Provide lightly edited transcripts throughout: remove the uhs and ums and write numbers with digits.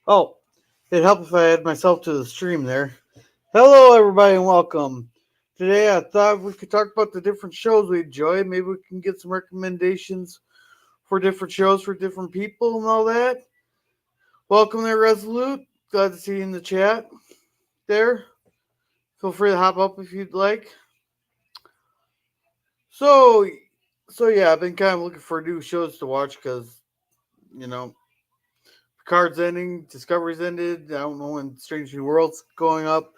Oh, it'd help if I add myself to the stream there. Hello, everybody, and welcome. Today, I thought we could talk about the different shows we enjoy. Maybe we can get some recommendations for different shows for different people and all that. Welcome there, Resolute. Glad to see you in the chat there. Feel free to hop up if you'd like. So, so yeah, I've been kind of looking for new shows to watch because you know Picard's ending, Discovery's ended. I don't know when Strange New Worlds going up.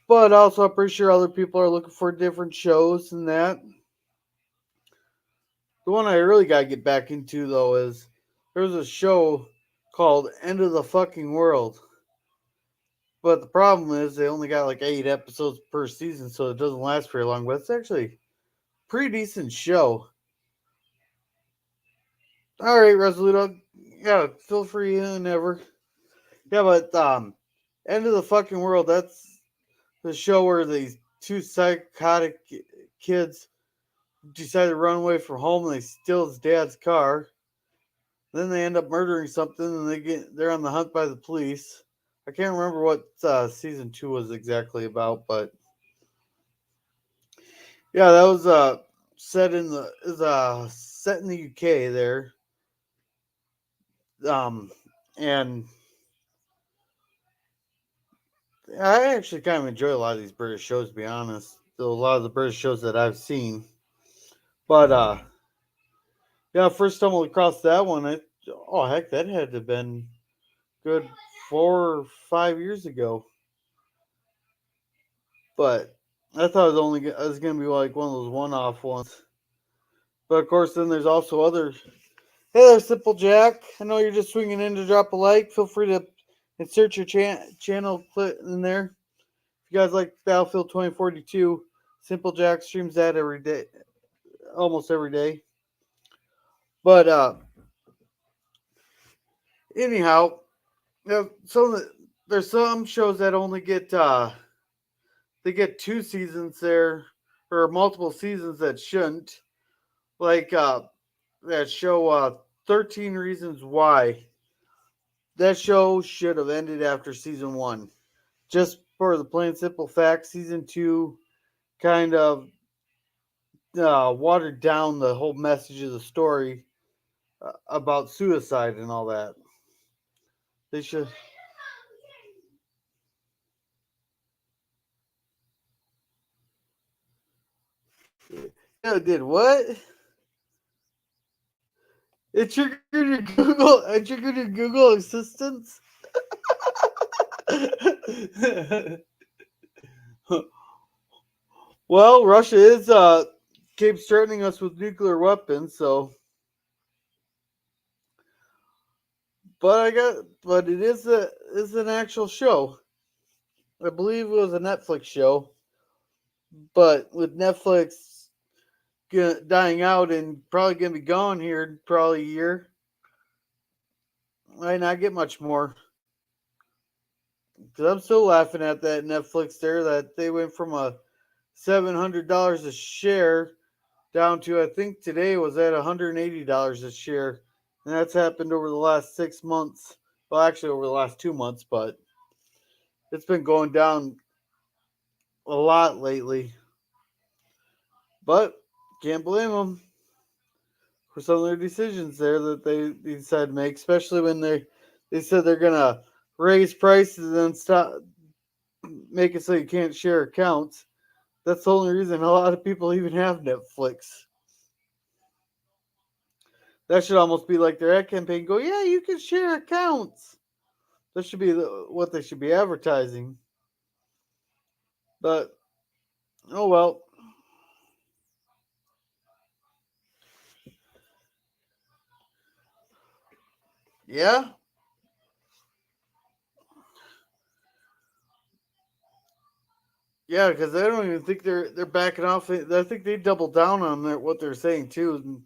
But also, I'm pretty sure other people are looking for different shows and that. The one I really got to get back into, though, is there's a show called End of the Fucking World. But the problem is they only got like 8 episodes per season, so it doesn't last very long. But it's actually a pretty decent show. All right, Resolute. Yeah, feel free whenever. Yeah, but End of the Fucking World, that's the show where these two psychotic kids decide to run away from home and they steal his dad's car. Then they end up murdering something and they're on the hunt by the police. I can't remember what season 2 was exactly about, but yeah, that was set in the UK there. Um and I actually kind of enjoy a lot of these British shows, to be honest. A lot of the British shows that I've seen. But yeah, first stumbled across that one. Oh heck, that had to have been good 4 or 5 years ago. But I thought it was gonna be like one of those one-off ones. But of course, then there's also other. Hey there, Simple Jack. I know you're just swinging in to drop a like. Feel free to insert your channel clip in there. If you guys like Battlefield 2042, Simple Jack streams that every day, almost every day. But anyhow, you know, there's some shows that only get they get 2 seasons there, or multiple seasons that shouldn't. Like that show 13 Reasons Why. That show should have ended after season 1. Just for the plain simple fact, season 2 kind of watered down the whole message of the story about suicide and all that. They should. Yeah, it did what? It triggered your Google. It triggered your Google Assistants. Well, Russia is keeps threatening us with nuclear weapons, so. But it is an actual show. I believe it was a Netflix show, but with Netflix dying out and probably gonna be gone here in probably a year, might not get much more. Because I'm still laughing at that Netflix there that they went from a $700 a share down to I think today was at $180 a share, and that's happened over the last 6 months. Well, actually over the last 2 months, but it's been going down a lot lately. But can't blame them for some of their decisions there that they decided to make, especially when they said they're gonna raise prices and then stop make it so you can't share accounts. That's the only reason a lot of people even have Netflix. That should almost be like their ad campaign. Go, yeah, you can share accounts. That should be what they should be advertising. But oh well. Yeah, yeah, because I don't even think they're backing off. I think they doubled down on what they're saying too. And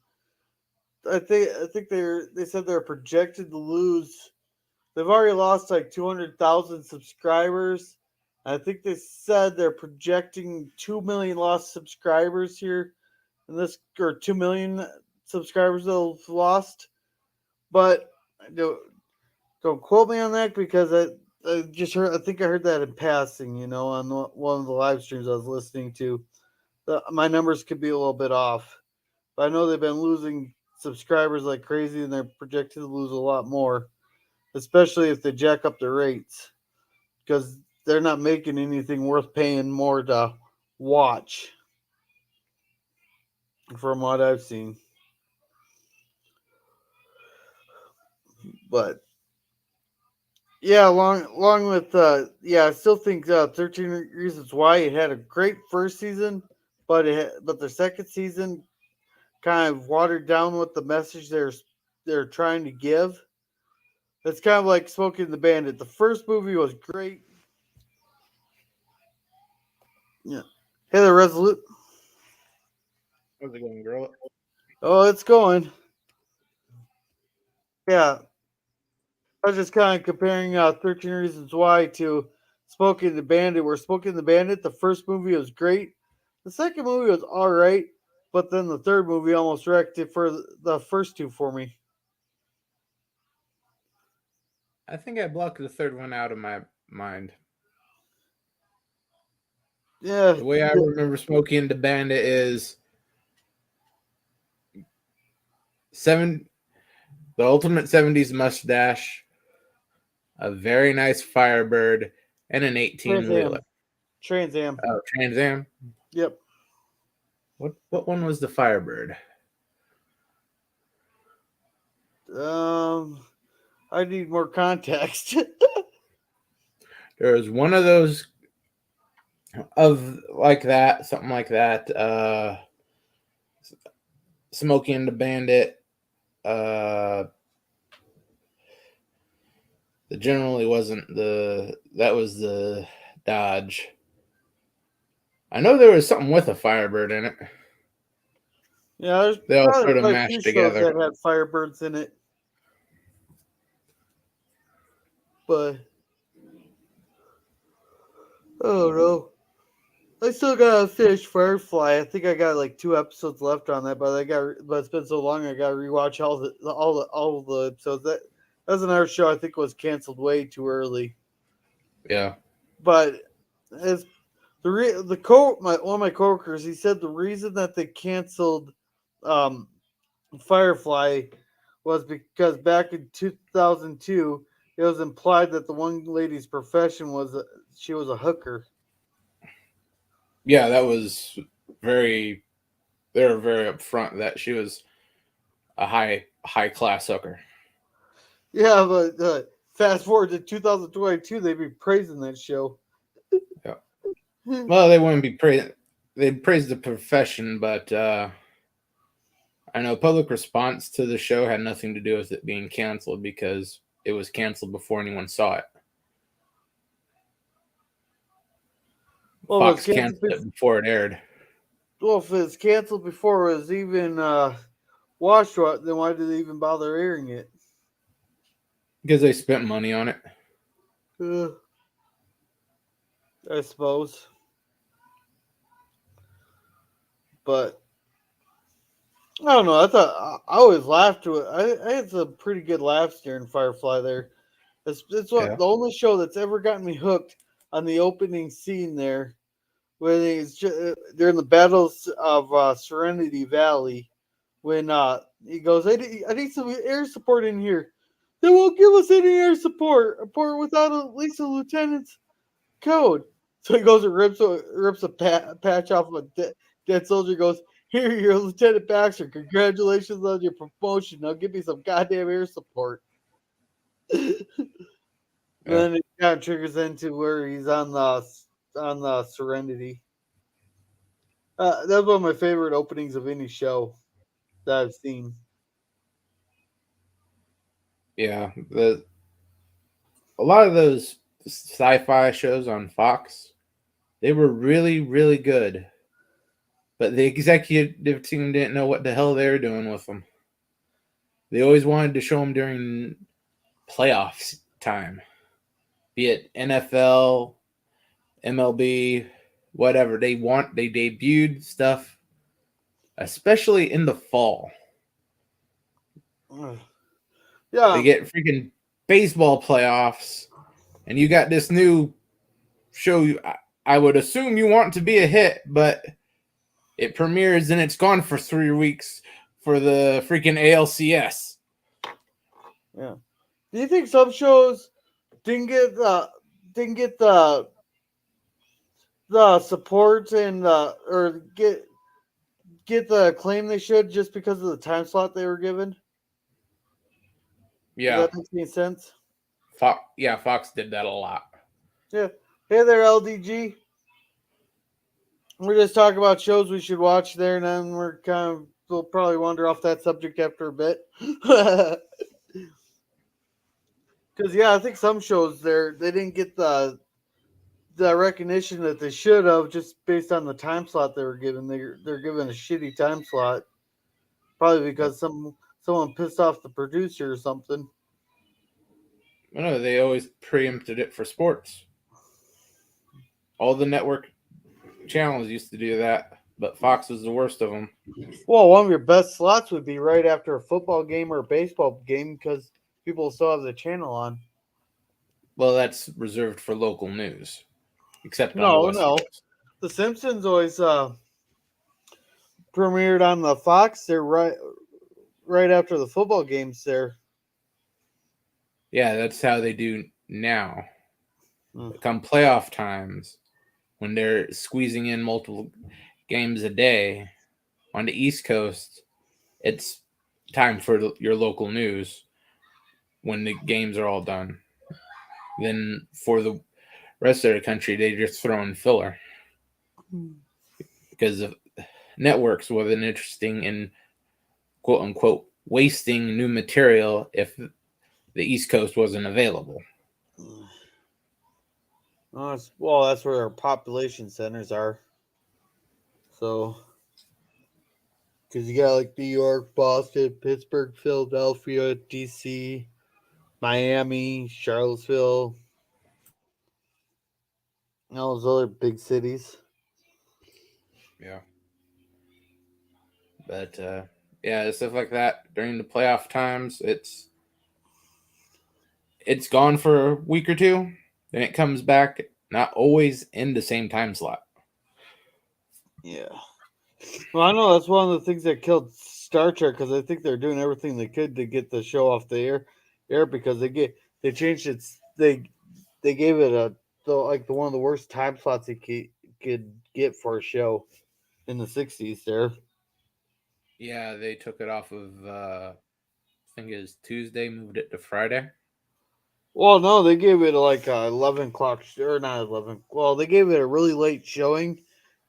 I think they said they're projected to lose. They've already lost like 200,000 subscribers. I think they said they're projecting 2 million lost subscribers here, and this or 2 million subscribers they've lost. But Don't quote me on that because I just heard. I think I heard that in passing. On one of the live streams I was listening to. My numbers could be a little bit off, but I know they've been losing subscribers like crazy, and they're projected to lose a lot more, especially if they jack up the rates because they're not making anything worth paying more to watch, from what I've seen. But yeah, along with I still think 13 Reasons Why it had a great first season, but the second season kind of watered down what the message they're trying to give. It's kind of like Smoking the Bandit. The first movie was great. Yeah. Hey there, Resolute. How's it going, girl? Oh, it's going. Yeah, I was just kind of comparing 13 Reasons Why to Smoking the Bandit, where Smoking the Bandit, the first movie was great. The second movie was alright, but then the third movie almost wrecked it for the first two for me. I think I blocked the third one out of my mind. Yeah, The way I remember Smoking the Bandit is seven the ultimate 70s mustache, a very nice Firebird, and an 18 Trans wheeler. Am. Trans Am. Oh, Trans Am. Yep. What one was the Firebird? Um, I need more context. There was one of those of like that, something like that. Smoking the Bandit. The generally wasn't the that was the Dodge. I know there was something with a Firebird in it. Yeah, there's They all probably sort of quite a few mashed shows together. that had Firebirds in it, but oh no. I still gotta finish Firefly. I think I got like 2 episodes left on that, but it's been so long I gotta rewatch all the episodes. That's another show I think was canceled way too early. Yeah. But as the co my one of my coworkers, he said the reason that they canceled um Firefly was because back in 2002 it was implied that the one lady's profession was she was a hooker. Yeah, that was very they were very upfront that she was a high class hooker. Yeah, but fast forward to 2022, they'd be praising that show. Yeah. Well, they wouldn't be they'd praise the profession, but I know public response to the show had nothing to do with it being canceled because it was canceled before anyone saw it. Well, it was Fox canceled. canceled it before it aired Well, if it's canceled before it was even watched, then why did they even bother airing it? because they spent money on it. Uh, I suppose, but I don't know. I always laughed to it. I had some pretty good laughs during Firefly. There, it's Yeah. what the only show that's ever gotten me hooked on the opening scene there, where they're in the battles of Serenity Valley. When he goes, I need some air support in here. They won't give us any air support, without at least a lieutenant's code. So he goes and rips a patch off of a dead soldier. Goes, here, you're Lieutenant Baxter. Congratulations on your promotion. Now give me some goddamn air support. Yeah. Then it kind of triggers into where he's on the Serenity. That's one of my favorite openings of any show that I've seen. Yeah. The a lot of those sci-fi shows on Fox, they were really really good, but the executive team didn't know what the hell they were doing with them. They always wanted to show them during playoffs time, be it NFL, MLB, whatever. They debuted stuff, especially in the fall. Ugh. They Yeah, get freaking baseball playoffs, and you got this new show. I would assume you want to be a hit, but it premieres and it's gone for 3 weeks for the freaking ALCS. Yeah. Do you think some shows didn't get the support and or get the acclaim they should just because of the time slot they were given? Does Yeah, that make any sense? Fox did that a lot. Yeah. Hey there, LDG. We're just talking about shows we should watch there, and then we'll probably wander off that subject after a bit. Because yeah, I think some shows they didn't get the recognition that they should have just based on the time slot they were given. They're given a shitty time slot, probably because someone pissed off the producer or something. I know they always preempted it for sports. All the network channels used to do that, but Fox was the worst of them. Well, one of your best slots would be right after a football game or a baseball game because people still have the channel on. Well, that's reserved for local news, except on the No, West no, Coast. The Simpsons always premiered on the Fox there right after the football games there. Yeah, that's how they do now. Mm. Come playoff times, when they're squeezing in multiple games a day on the East Coast, it's time for your local news when the games are all done. Then for the rest of the country, they just throw in filler because the networks wasn't interesting in quote unquote wasting new material if the East Coast wasn't available. Well, that's where our population centers are. So, because you got like New York, Boston, Pittsburgh, Philadelphia, DC, Miami, Charlottesville, and all those other big cities. Yeah. But yeah, stuff like that during the playoff times, it's gone for a week or two, then it comes back, not always in the same time slot. Yeah. Well, I know that's one of the things that killed Star Trek because I think they're doing everything they could to get the show off the air because they changed it. They gave it the one of the worst time slots you could get for a show in the '60s. There. Yeah, they took it off of I think it was Tuesday, moved it to Friday. Well, no, they gave it like 11 o'clock or not 11. Well, they gave it a really late showing.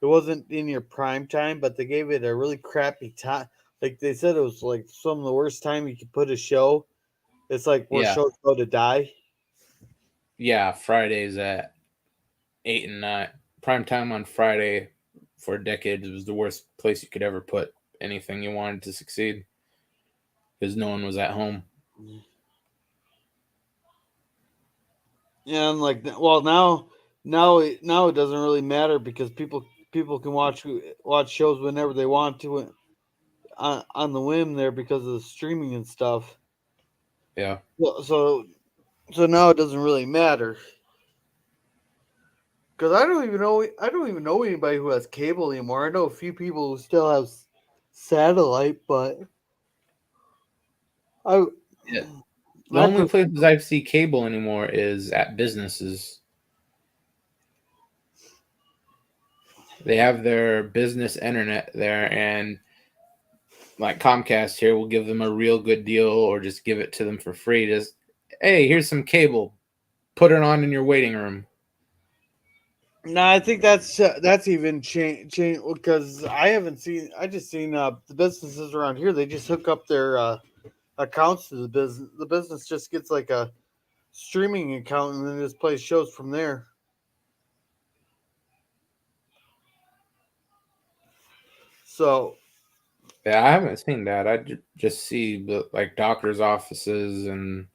It wasn't in your prime time, but they gave it a really crappy time. Like they said, it was like some of the worst time you could put a show. It's like where Yeah, shows go to die. yeah, Fridays at 8 and 9. Prime time on Friday for decades was the worst place you could ever put anything you wanted to succeed because no one was at home. Yeah, and like well now it doesn't really matter because people can watch shows whenever they want to on the whim there because of the streaming and stuff. Yeah, So now it doesn't really matter because I don't even know anybody who has cable anymore. I know a few people who still have satellite, but I yeah. The I only prefer, places I see cable anymore is at businesses. They have their business internet there, and like Comcast here will give them a real good deal or just give it to them for free. Just, hey, here's some cable. Put it on in your waiting room. no, I think that's even change because I haven't seen. I just seen the businesses around here. They just hook up their accounts to the business. The business just gets like a streaming account and then just plays shows from there. So Yeah, I haven't seen that. just see the like doctors' offices and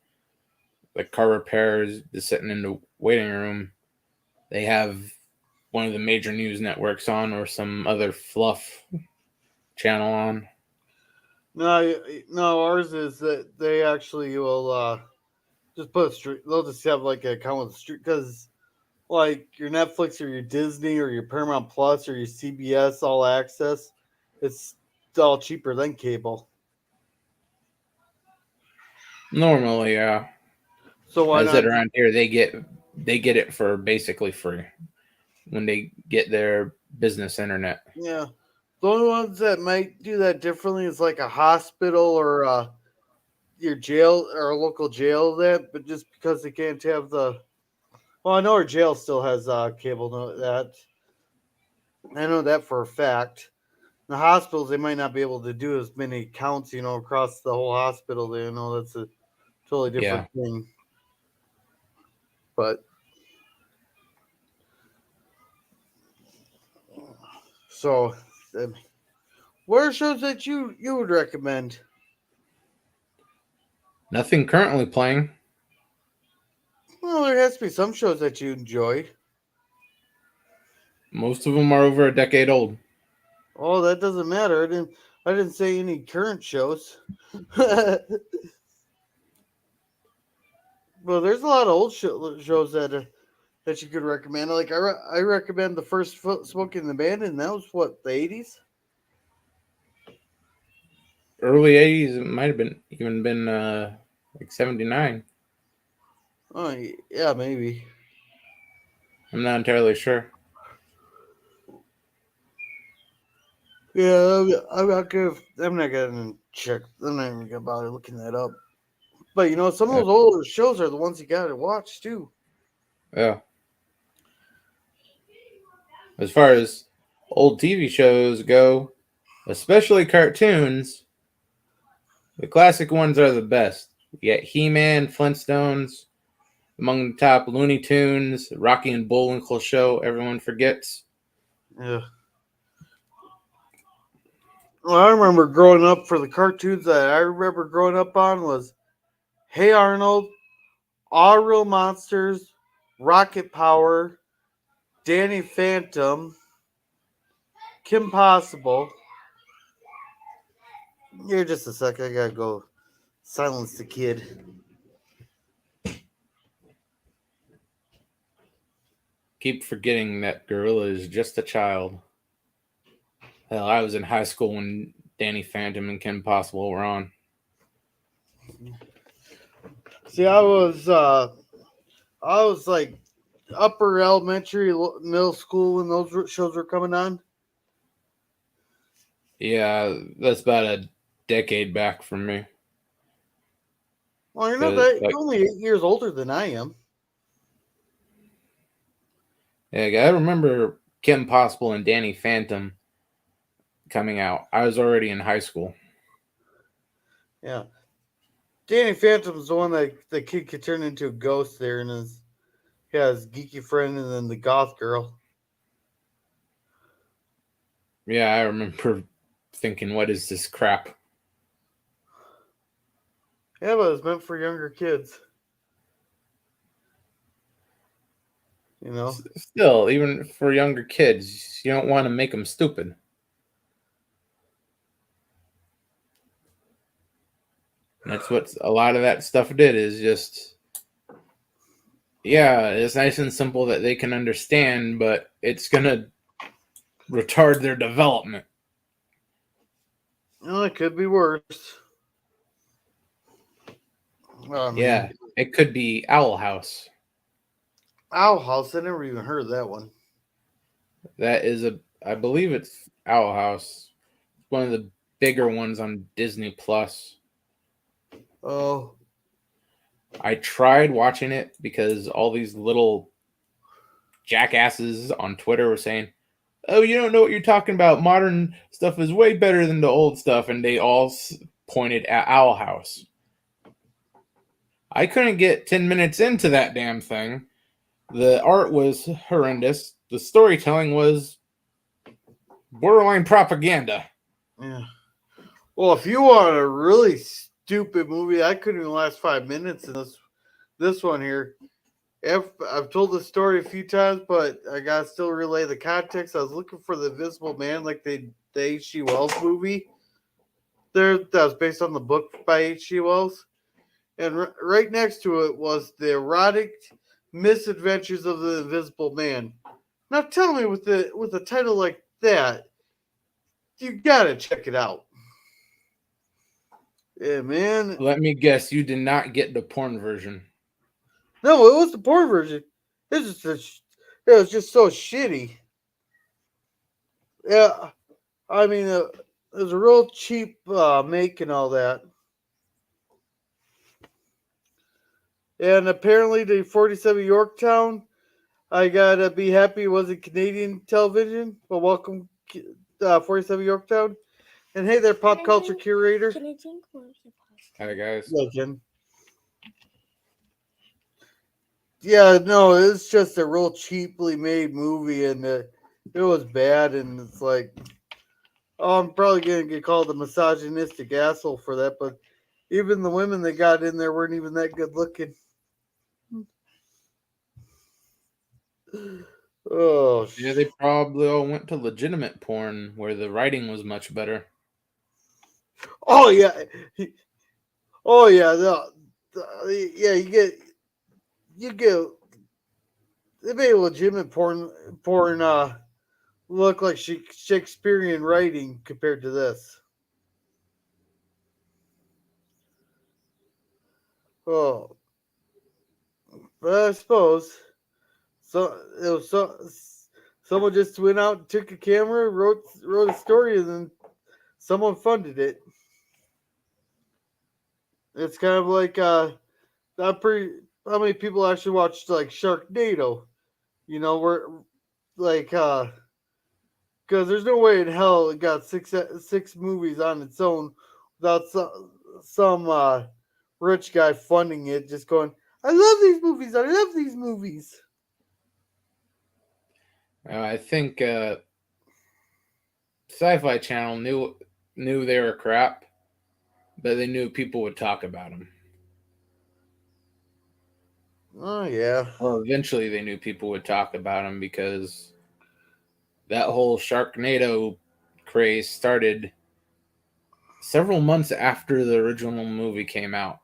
like car repairs just sitting in the waiting room. They have one of the major news networks on or some other fluff channel on. no, no, ours is that they actually will. Just put a stream. They'll just have like an account with a stream because like your Netflix or your Disney or your Paramount Plus or your CBS All Access, it's all cheaper than cable. Normally, yeah. So why I said not? around here they get it for basically free when they get their business internet. Yeah, the only ones that might do that differently is like a hospital or your jail or a local jail. That, but just because they can't have the well, I know our jail still has cable. That I know that for a fact. The hospitals they might not be able to do as many counts, across the whole hospital. They know that's a totally Yeah. different thing. But so, um, what are shows that you would recommend? Nothing currently playing. Well, there has to be some shows that you enjoy. Most of them are over a decade old. Oh, that doesn't matter. I didn't say any current shows. Well, there's a lot of old shows that you could recommend. Like I recommend the first Smoking the Bandit, and that was what the '80s. Early 80s, it might have been even been like 79. Oh yeah, maybe. I'm not entirely sure. Yeah, I'm not gonna. I'm not gonna check. I'm not even gonna bother looking that up. But some of Uh, those older shows are the ones you gotta watch too. yeah. As far as old TV shows go, especially cartoons, the classic ones are the best. You get He-Man, Flintstones, among the top Looney Tunes, Rocky and Bullwinkle show everyone forgets. Yeah. Well, I remember growing up for the cartoons that I remember growing up on was Hey Arnold, All Real Monsters, Rocket Power, Danny Phantom, Kim Possible. Here, just a sec. I gotta go silence the kid. Keep forgetting that Gorilla is just a child. Hell, I was in high school when Danny Phantom and Kim Possible were on. See, I was like upper elementary, middle school when those shows were coming on. Yeah, that's about a decade back from me. Well, you're not 'Cause, that. like, You're only 8 years older than I am. yeah, I remember Kim Possible and Danny Phantom coming out. I was already in high school. Yeah, Danny Phantom's the one that the kid could turn into a ghost there, and he has geeky friend and then the goth girl. Yeah, I remember thinking, what is this crap? Yeah, but it's meant for younger kids. You know. Still, even for younger kids, you don't want to make them stupid. And that's what a lot of that stuff did is just, yeah, it's nice and simple that they can understand, but it's going to retard their development. It could be worse. I Yeah, mean, it could be Owl House. Owl House. I never even heard of that one. That is I believe it's Owl House. One of the bigger ones on Disney Plus. Oh, I tried watching it because all these little jackasses on Twitter were saying, "Oh, you don't know what you're talking about. Modern stuff is way better than the old stuff," and they all pointed at Owl House. I couldn't get 10 minutes into that damn thing. The art was horrendous. The storytelling was borderline propaganda. yeah. Well, if you want a really stupid movie, I couldn't even last 5 minutes in this one here. I've told the story a few times, but I gotta still relay the context. I was looking for the Invisible Man, like the H.G. Wells movie. That was based on the book by H.G. Wells. and right next to it was the erotic misadventures of the Invisible Man. Now tell me, with a title like that, you gotta check it out. Yeah, man. Let me guess, you did not get the porn version. No, it was the porn version. It was it was just so shitty. Yeah, I mean, it was a real cheap make and all that. And apparently, the 47 Yorktown, I gotta be happy it wasn't Canadian television. But welcome, 47 Yorktown. And hey there, pop culture curator. Can I drink more of your pasta? Hi guys. Yeah, Jen. Yeah, no, it's just a real cheaply made movie, and it was bad. And it's like, oh, I'm probably gonna get called a misogynistic asshole for that. But even the women that got in there weren't even that good looking. Oh, Yeah, they probably all went to legitimate porn where the writing was much better. oh yeah, oh yeah, yeah. You get they made legitimate porn look like Shakespearean writing compared to this. Oh, but I suppose so. It was someone just went out and took a camera, wrote a story, and then someone funded it. It's kind of like not pretty. How many people actually watched like Sharknado? You know, where like because there's no way in hell it got six movies on its own without some rich guy funding it, just going, "I love these movies. I love these movies." I think Sci-Fi Channel knew they were crap, but they knew people would talk about them. Oh yeah. Well, eventually they knew people would talk about them because that whole Sharknado craze started several months after the original movie came out.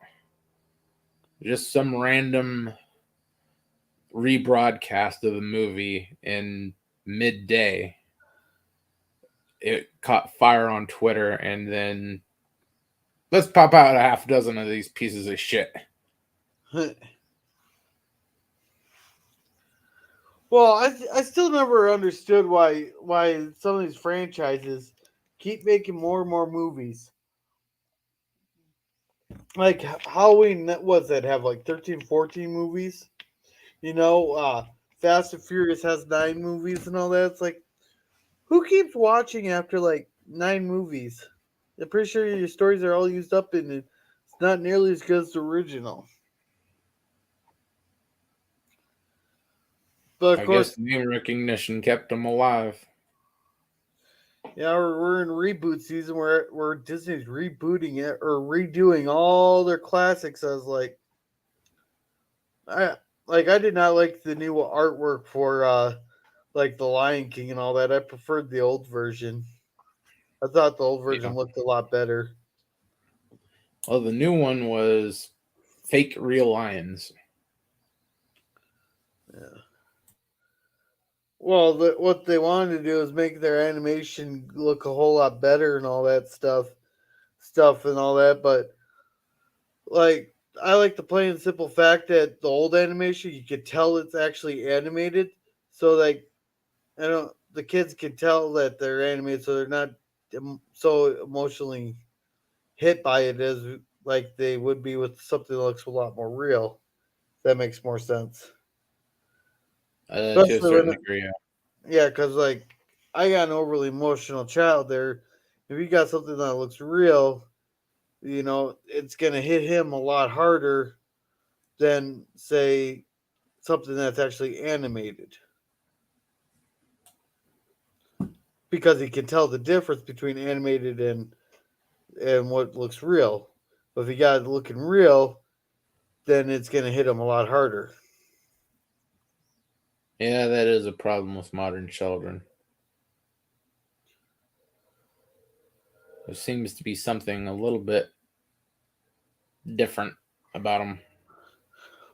Just some random rebroadcast of the movie in midday. It caught fire on Twitter, and then let's pop out a half dozen of these pieces of shit. Well, I still never understood why some of these franchises keep making more and more movies. Like Halloween, that was that have like 13, 14 movies. You know, Fast and Furious has 9 movies and all that. It's like, who keeps watching after like 9 movies? I'm pretty sure your stories are all used up and it's not nearly as good as the original. But of I guess course, name recognition kept them alive. yeah, we're in reboot season where Disney's rebooting it or redoing all their classics. I was I I did not like the new artwork for like the Lion King and all that. I preferred the old version. I thought the old Yeah. version looked a lot better. Well, the new one was fake real lions. Yeah. Well, what they wanted to do is make their animation look a whole lot better and all that stuff and all that. But like, I like the plain and simple fact that the old animation you could tell it's actually animated, so like, I don't, the kids can tell that they're animated, so they're not so emotionally hit by it as like they would be with something that looks a lot more real. That makes more sense, To a especially certain when degree. Yeah. yeah, because like I got an overly emotional child there. If you got something that looks real, you know, it's gonna hit him a lot harder than say something that's actually animated because he can tell the difference between animated and what looks real. But if you got it looking real, then it's gonna hit him a lot harder. Yeah, that is a problem with modern children. There seems to be something a little bit different about them.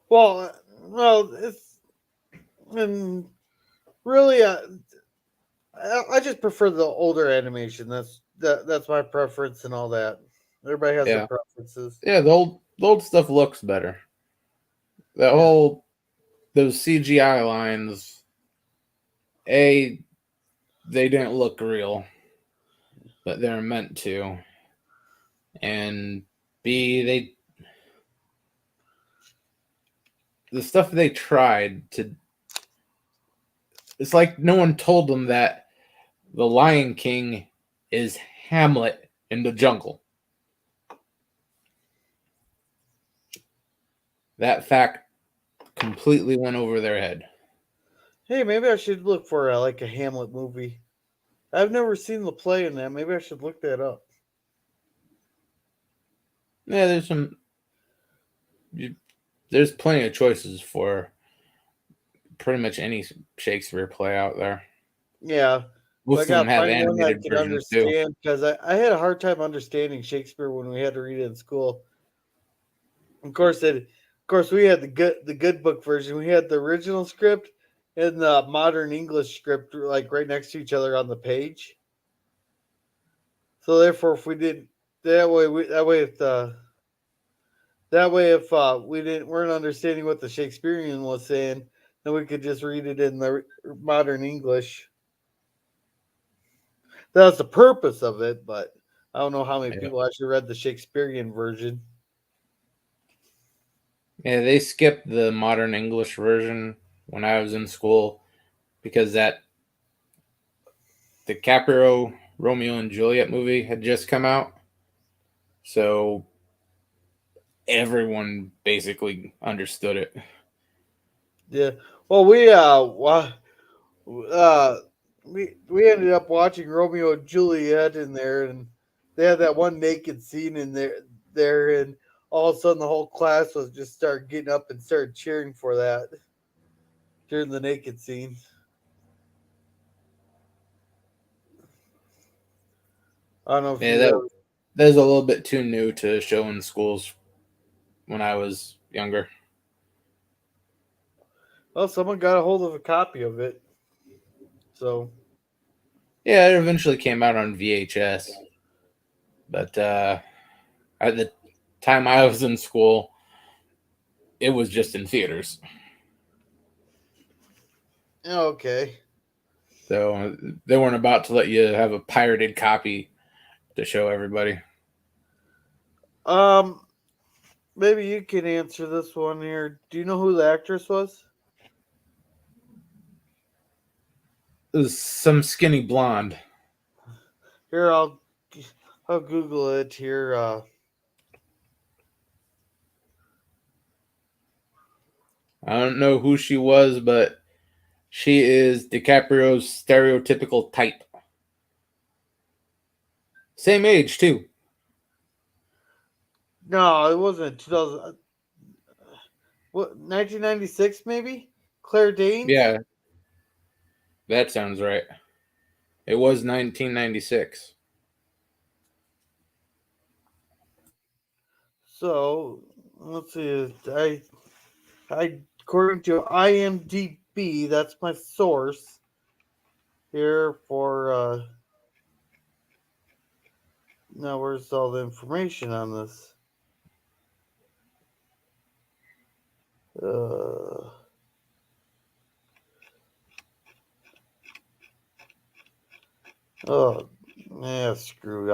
Well, it's and really, I just prefer the older animation. That's my preference and all that. Everybody has their Yeah, preferences. yeah. The old stuff looks better. The Yeah, whole those CGI lines, a they didn't look real, but they're meant to, and b the stuff they tried to. It's like no one told them that the Lion King is Hamlet in the jungle. That fact completely went over their head. hey, maybe I should look for like a Hamlet movie. I've never seen the play in that. Maybe I should look that up. Yeah, there's plenty of choices for pretty much any Shakespeare play out there. Yeah, but I Most of them gotta have find one I animated can versions too. understand because I had a hard time understanding Shakespeare when we had to read it in school. Of course, we had the good book version. We had the original script and the modern English script like right next to each other on the page. So therefore, if we did that way, if we didn't weren't understanding what the Shakespearean was saying, then we could just read it in the modern English. That's the purpose of it, but I don't know how many Yeah. people actually read the Shakespearean version. Yeah, they skipped the modern English version when I was in school because that DiCaprio Romeo and Juliet movie had just come out. So everyone basically understood it. Yeah. Well, uh we ended up watching Romeo and Juliet in there, and they had that one naked scene in there, and all of a sudden the whole class was just started getting up and started cheering for that during the naked scene. I don't know if Yeah, you ever. that's a little bit too new to show in schools when I was younger. Well, someone got a hold of a copy of it, so Yeah, it eventually came out on VHS, but at the time I was in school, it was just in theaters. yeah, okay. So they weren't about to let you have a pirated copy to show everybody. Um, maybe you can answer this one here. Do you know who the actress was? It was some skinny blonde. Here, I'll Google it here. I don't know who she was, but she is DiCaprio's stereotypical type. Same age too. No, it wasn't 2000. What, 1996 maybe? Claire Danes? Yeah, that sounds right. It was 1996. So, let's see. I according to IMDb, that's my source here for now where's all the information on this? Uh oh, yeah, screw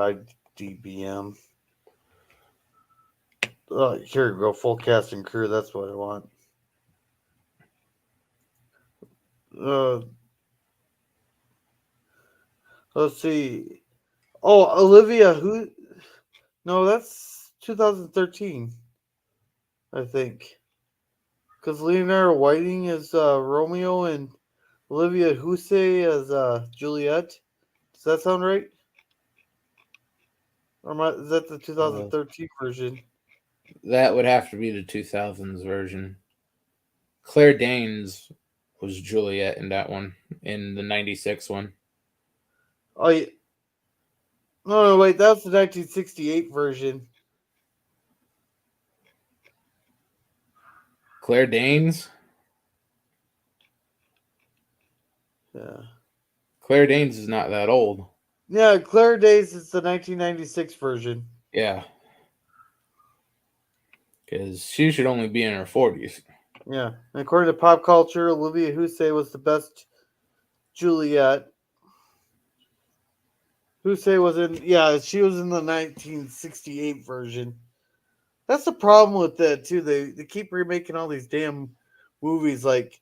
IDBM. Here we go, full cast and crew, that's what I want. Uh let's see. Oh, Olivia who no, that's 2013, I think. Because Leonardo Whiting is Romeo and Olivia Hussey as Juliet. Does that sound right? Is that the Uh, 2013 version? that would have to be the 2000s version. Claire Danes was Juliet in that one, in the 96 one. Oh, yeah. No, wait, that's the 1968 version. Claire Danes. Yeah. Claire Danes is not that old. Yeah, Claire Days is the 1996 version. Yeah, because she should only be in her 40s. Yeah. And according to pop culture, Olivia Hussey was the best Juliet. Hussey was in, yeah, she was in the 1968 version. That's the problem with that too. They keep remaking all these damn movies. Like,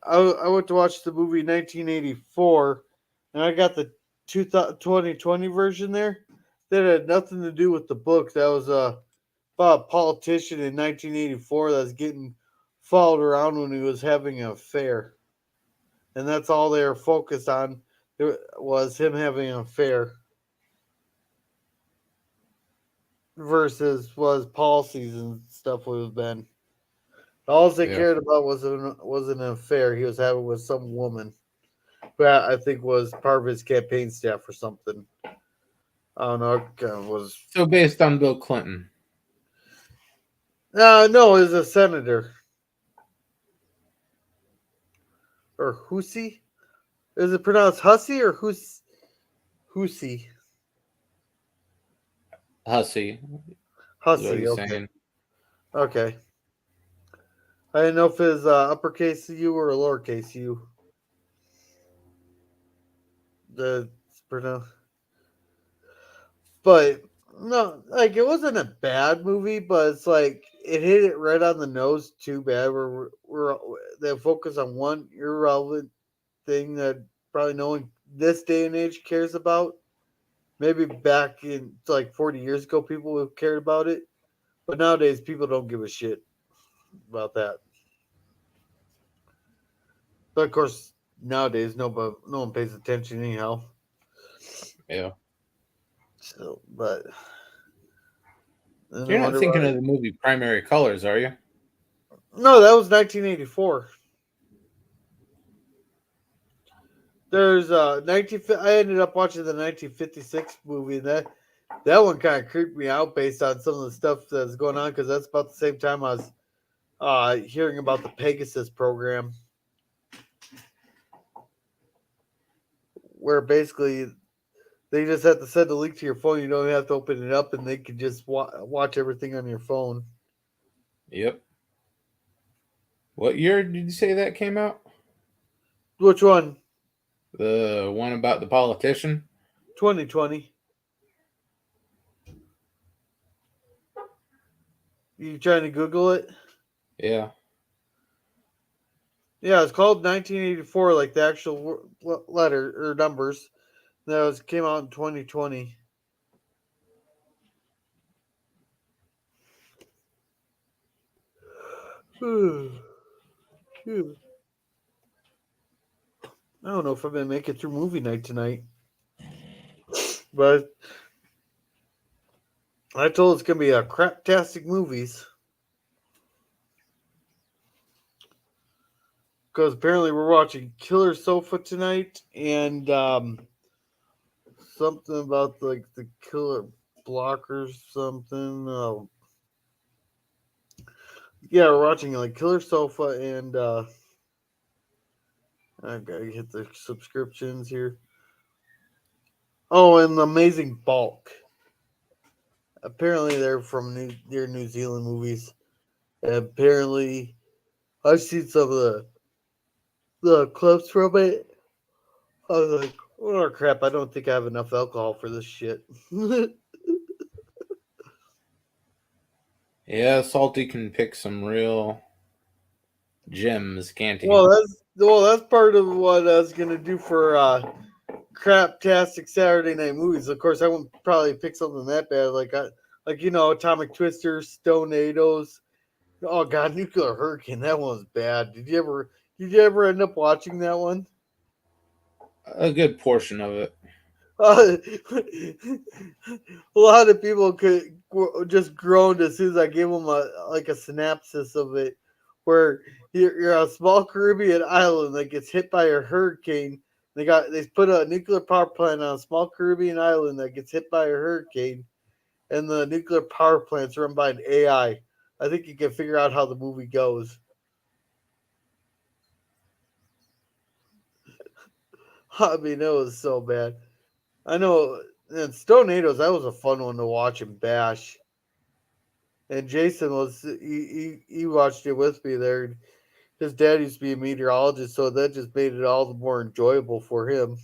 I went to watch the movie 1984, and I got the 2020 version there. That had nothing to do with the book. That was about a politician in 1984 that's getting followed around when he was having an affair, and that's all they were focused on. Was him having an affair versus was policies and stuff would have been. All they Yeah. cared about was an affair he was having with some woman who I think was part of his campaign staff or something. I don't know. It kind of was So based on Bill Clinton. no, it was a senator or Hussey. Is it pronounced Hussey or Hussey? Hussey is what Hussey. he's Okay. saying. Okay. I didn't know if it was uppercase U or a lowercase U. The pronoun, but no, like it wasn't a bad movie, but it's like it hit it right on the nose too bad. We're they focus on one irrelevant thing that probably no one this day and age cares about. Maybe back in like 40 years ago, people would have cared about it, but nowadays people don't give a shit about that. But of course, nowadays no one pays attention anyhow. Yeah. So, but then I You're not wonder thinking why. of the movie Primary Colors, are you? No, that was 1984. There's 19. I ended up watching the 1956 movie, and that one kind of creeped me out based on some of the stuff that's going on because that's about the same time I was hearing about the Pegasus program, where basically they just have to send a link to your phone. You don't have to open it up, and they can just watch everything on your phone. Yep. What year did you say that came out? Which one? The one about the politician? 2020. You trying to Google it? Yeah. Yeah, it's called 1984, like the actual letter or numbers. That was came out in 2020. Phew. I don't know if I'm gonna make it through movie night tonight, but I told it's gonna be a craptastic movies because apparently we're watching Killer Sofa tonight and something about like the Killer Blockers something. Yeah, we're watching like Killer Sofa and I gotta hit the subscriptions here. Oh, and the Amazing Bulk. Apparently they're from they're New Zealand movies. And apparently I've seen some of the clips from it. I was like, oh crap, I don't think I have enough alcohol for this shit. Yeah, Salty can pick some real gems, can't he? Well, that's part of what I was gonna do for craptastic Saturday night movies. Of course, I wouldn't probably pick something that bad, like Atomic Twister, Stonados. Oh god, Nuclear Hurricane. That one was bad. Did you ever end up watching that one? A good portion of it. Uh, a lot of people could just groaned as soon as I gave them a synopsis of it, where you're on a small Caribbean island that gets hit by a hurricane. They put a nuclear power plant on a small Caribbean island that gets hit by a hurricane, and the nuclear power plant's run by an AI. I think you can figure out how the movie goes. I mean, it was so bad. I know. And Stonados, that was a fun one to watch and bash. And Jason he watched it with me there. His dad used to be a meteorologist, so that just made it all the more enjoyable for him.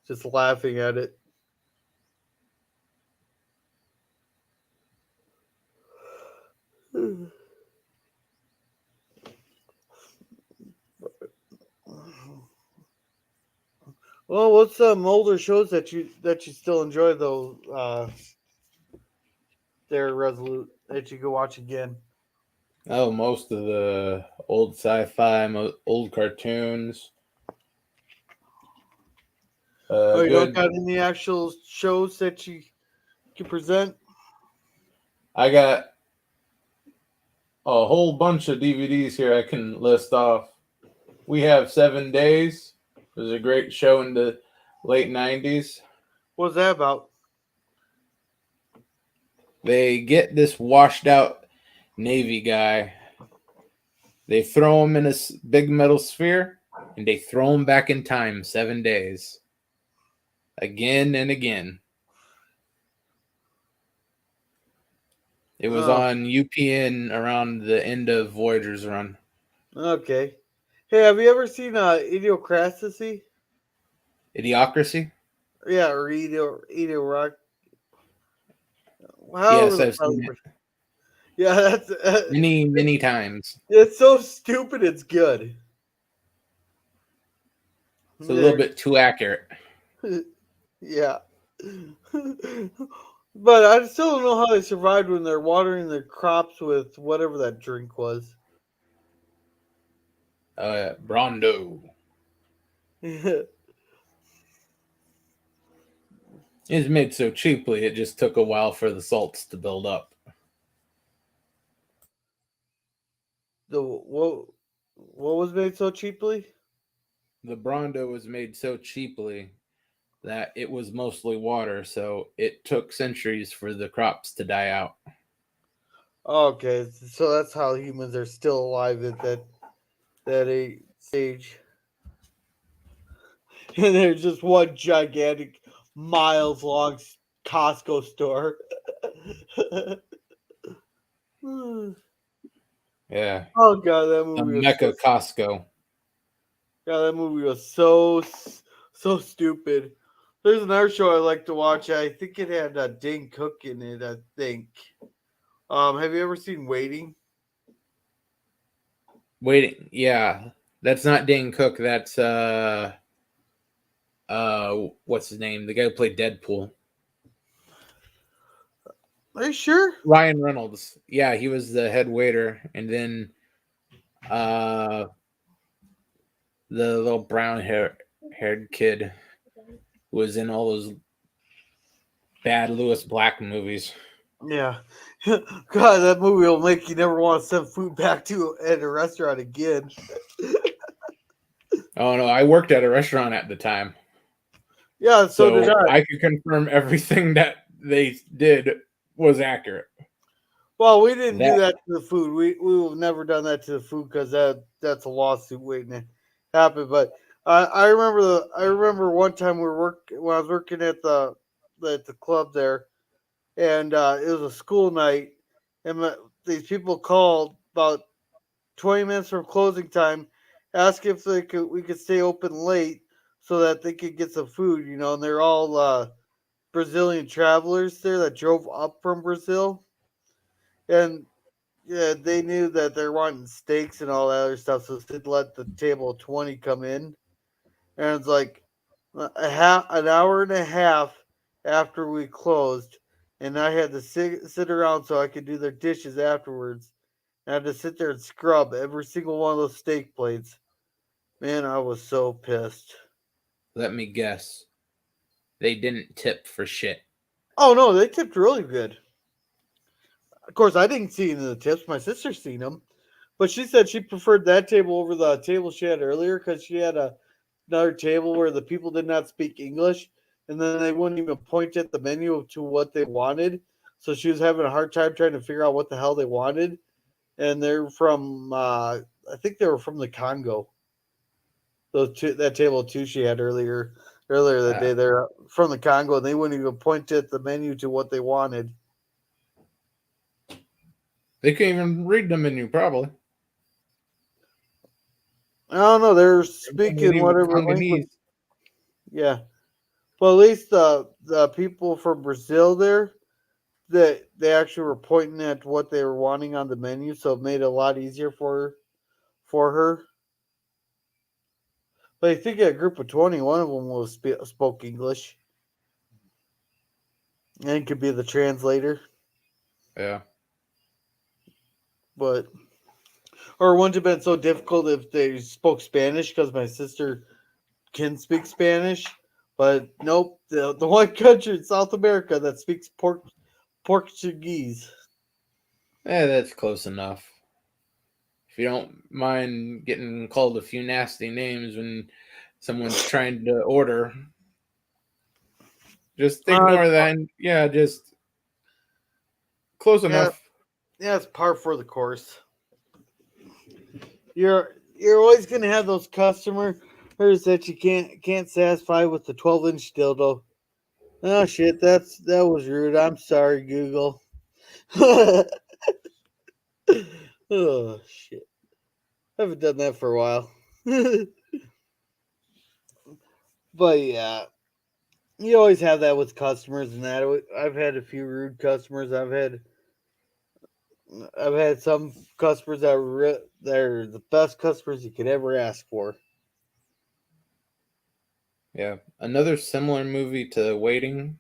Just laughing at it. Well, what's some older shows that you still enjoy though? There, Resolute, that you go watch again. Oh, most of the old sci-fi, old cartoons. Oh, you don't Good. got any actual shows that you can present? I got a whole bunch of DVDs here I can list off. We have 7 Days. It was a great show in the late 90s. What's that about? They get this washed out Navy guy. They throw him in a big metal sphere and they throw him back in time 7 days. Again and again. It was Oh, on UPN around the end of Voyager's run. okay. Hey, have you ever seen Idiocracy? Idiocracy? Yeah, or Idio Rock. However Yes, the I've seen it fuck. Yeah, that's many, many times. it's so stupid. It's good. It's a little There, bit too accurate. yeah. But I still don't know how they survived when they're watering their crops with whatever that drink was. Brondo. the It was made so cheaply, it just took a while for the salts to build up. what was made so cheaply? The Brondo was made so cheaply that it was mostly water, so it took centuries for the crops to die out. Okay, so that's how humans are still alive at that stage. And there's just one gigantic, miles long Costco store. Oh Yeah. god, that The movie was Mecca Costco. so stupid. There's another show I like to watch. I think it had Dane Cook in it. I think. Have you ever seen Waiting? Waiting, yeah. That's not Dane Cook, that's what's his name? The guy who played Deadpool. Are you sure? Ryan Reynolds. Yeah, he was the head waiter, and then uh the little haired kid was in all those bad Lewis Black movies. Yeah. God, that movie will make you never want to send food back to at a restaurant again. Oh no, I worked at a restaurant at the time. Yeah, so did So I. I could confirm everything that they did was accurate. Well, we didn't do That that to the food. We've never done that to the food because that's a lawsuit waiting to happen. But I remember one time when I was working at the club there, and it was a school night, and these people called about 20 minutes from closing time, ask if we could stay open late so that they could get some food. And they're all Brazilian travelers there that drove up from Brazil, and yeah, they knew that they're wanting steaks and all that other stuff, so they'd let the table of 20 come in, and it's like an hour and a half after we closed, and I had to sit around so I could do their dishes afterwards. And I had to sit there and scrub every single one of those steak plates. Man, I was so pissed. let me guess. They didn't tip for shit. Oh no, they tipped really good. Of course, I didn't see any of the tips. My sister seen them, but she said she preferred that table over the table she had earlier because she had another table where the people did not speak English, and then they wouldn't even point at the menu to what they wanted. so she was having a hard time trying to figure out what the hell they wanted. And they're from, I think they were from the Congo. That table of two she had earlier that day. They're from the Congo, and they wouldn't even point at the menu to what they wanted. They couldn't even read the menu, probably. I don't know. They're They speaking knew whatever language. Congolese. Yeah. Well, at least the people from Brazil there, they actually were pointing at what they were wanting on the menu, so it made it a lot easier for her. But I think a group of 20, one of them spoke English and could be the translator. Yeah. But or it wouldn't have been so difficult if they spoke Spanish because my sister can speak Spanish. But nope, the one country in South America that speaks Portuguese. Yeah, that's close enough. If you don't mind getting called a few nasty names when someone's trying to order, just ignore that. And, yeah, just close Yeah, enough. yeah, it's par for the course. You're always gonna have those customers that you can't satisfy with the 12-inch dildo. Oh shit, that was rude. I'm sorry, Google. Oh shit, I haven't done that for a while. But yeah, you always have that with customers and that. I've had a few rude customers. I've had some customers they're the best customers you could ever ask for. Yeah. Another similar movie to Waiting,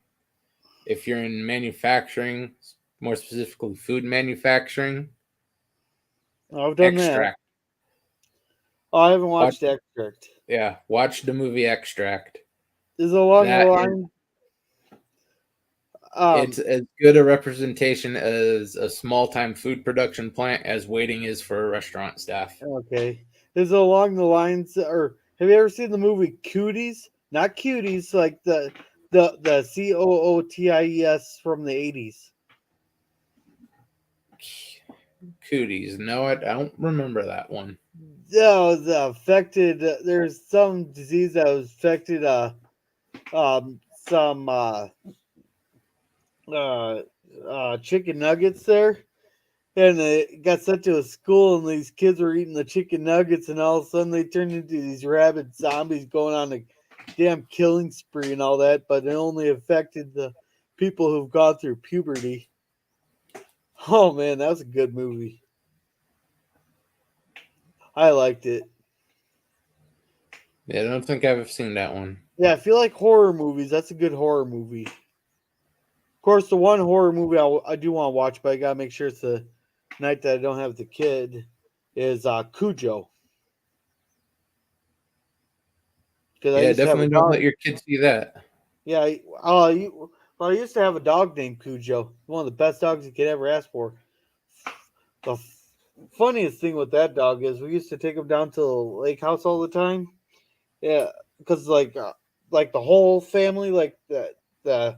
if you're in manufacturing, more specifically food manufacturing, I've done that. Extract. Oh, I haven't Watch, watched Extract. yeah, watch the movie Extract. Is it along the That is, line? it's as good a representation as a small time food production plant as Waiting is for restaurant staff. Okay. Is it along the lines, or have you ever seen the movie Cooties? Not Cuties, like the COOTIES from the 80s. Cooties. No, I don't remember that one. That was affected. There's some disease that was affected. Some uh, chicken nuggets there, and they got sent to a school, and these kids were eating the chicken nuggets, and all of a sudden they turned into these rabid zombies going on a damn killing spree and all that. But it only affected the people who've gone through puberty. Oh man, that was a good movie. I liked it. Yeah, I don't think I've seen that one. Yeah, if you like horror movies, that's a good horror movie. Of course, the one horror movie I do want to watch, but I gotta make sure it's the night that I don't have the kid, is Cujo. Because I Yeah, used to have a definitely don't let dog. your kids see that. Yeah, I used to have a dog named Cujo. One of the best dogs you could ever ask for. The funniest thing with that dog is we used to take him down to the lake house all the time. Yeah, because like the whole family, like the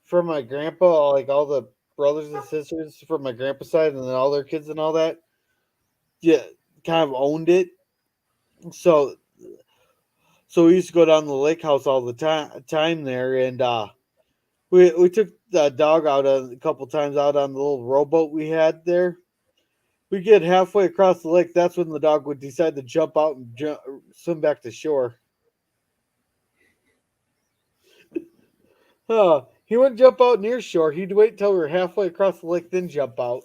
from my grandpa, like all the brothers and sisters from my grandpa's side, and then all their kids and all that, yeah, kind of owned it. So so we used to go down to the lake house all the time there, and we took the dog out a couple times out on the little rowboat we had there. We get halfway across the lake. That's when the dog would decide to jump out and swim back to shore. He wouldn't jump out near shore. He'd wait till we were halfway across the lake, then jump out.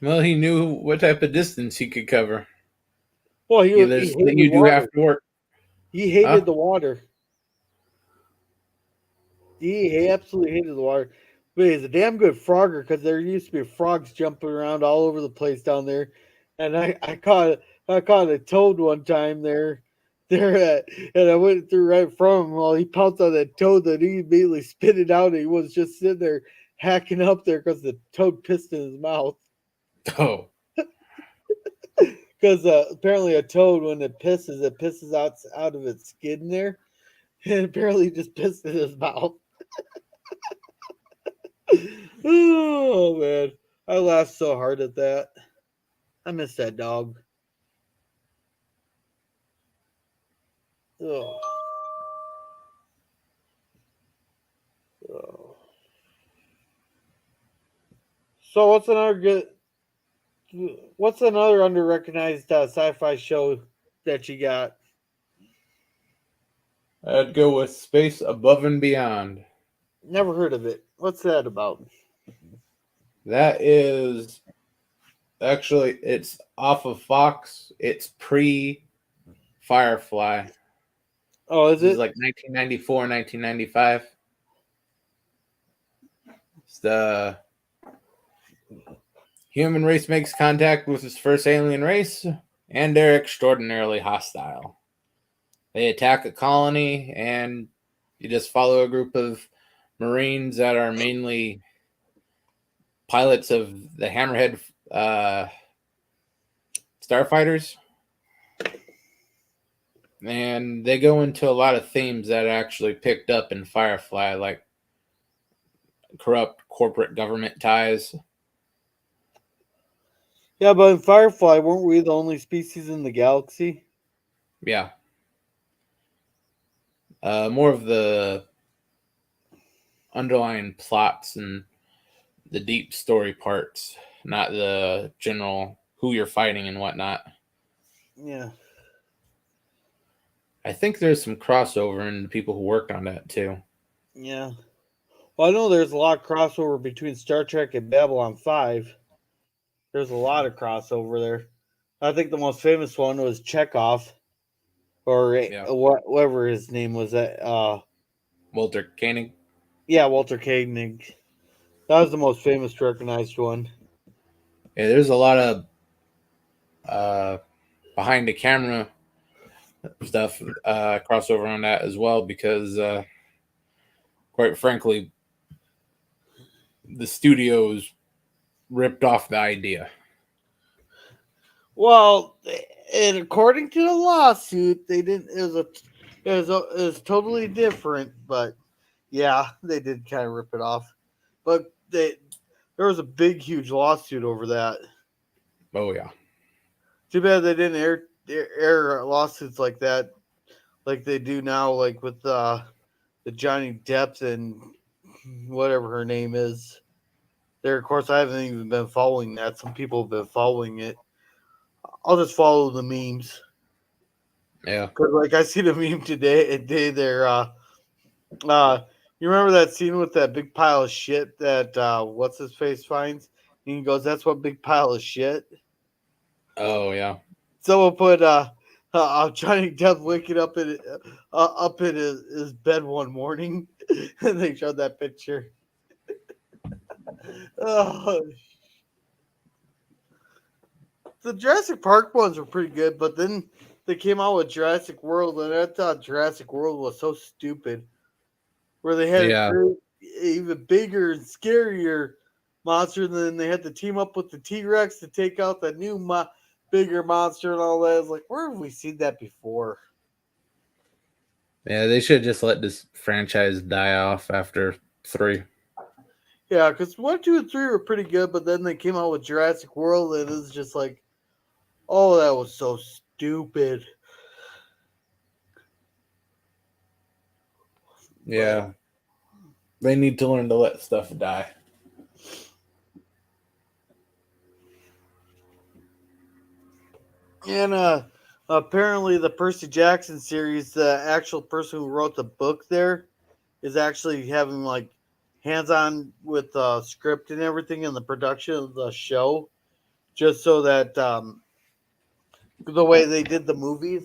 Well, he knew what type of distance he could cover. Well, Yeah, he there's hated you do have water. to work. He hated Huh? the water. He absolutely hated the water. But he's a damn good frogger because there used to be frogs jumping around all over the place down there. And I caught a toad one time and I went through right from him. Well, he pounced on that toad that he immediately spit it out. And he was just sitting there hacking up there because the toad pissed in his mouth. Oh, Because apparently a toad, when it pisses out of its skin there, and apparently he just pissed in his mouth. Oh man, I laughed so hard at that. I miss that dog. Oh. Oh. So what's another good? What's another underrecognized sci-fi show that you got? I'd go with Space Above and Beyond. Never heard of it. What's that about? That is actually it's off of Fox. It's pre Firefly. Oh, is This is it? like 1994, 1995. It's the human race makes contact with its first alien race, and they're extraordinarily hostile. They attack a colony, and you just follow a group of Marines that are mainly pilots of the Hammerhead starfighters. And they go into a lot of themes that are actually picked up in Firefly, like corrupt corporate government ties. Yeah, but in Firefly, weren't we the only species in the galaxy? Yeah. More of the underlying plots and the deep story parts, not the general who you're fighting and whatnot. Yeah. I think there's some crossover in the people who worked on that too. Yeah. Well, I know there's a lot of crossover between Star Trek and Babylon 5. There's a lot of crossover there. I think the most famous one was Chekhov, or Yeah. whatever his name was. Walter Koenig. Yeah, Walter Koenig. That was the most famous recognized one. Yeah, there's a lot of uh, behind the camera stuff crossover on that as well because, quite frankly, the studios ripped off the idea. Well, and according to the lawsuit, they didn't. It was totally different, but yeah, they did kind of rip it off. But there was a big, huge lawsuit over that. Oh yeah, Too bad they didn't air lawsuits like that, like they do now, like with the Johnny Depp and whatever her name is. There, of course, I haven't even been following that. Some people have been following it. I'll just follow the memes. yeah. Cause like I seen a meme today there. Uh, you remember that scene with that big pile of shit that what's his face finds? And he goes, "That's what big pile of shit." Oh yeah. Someone put Johnny Depp waking up in his bed one morning, and they showed that picture. Oh, the Jurassic Park ones were pretty good, but then they came out with Jurassic World, and I thought Jurassic World was so stupid. Where they had to Yeah. create even bigger and scarier monster, and then they had to team up with the T Rex to take out the new bigger monster and all that. It's like, where have we seen that before? Yeah, they should just let this franchise die off after 3. Yeah, because 1, 2, and 3 were pretty good, but then they came out with Jurassic World, and it's just like, oh, that was so stupid. But Yeah, they need to learn to let stuff die. and apparently the Percy Jackson series, the actual person who wrote the book there is actually having like hands on with the script and everything and the production of the show, just so that the way they did the movies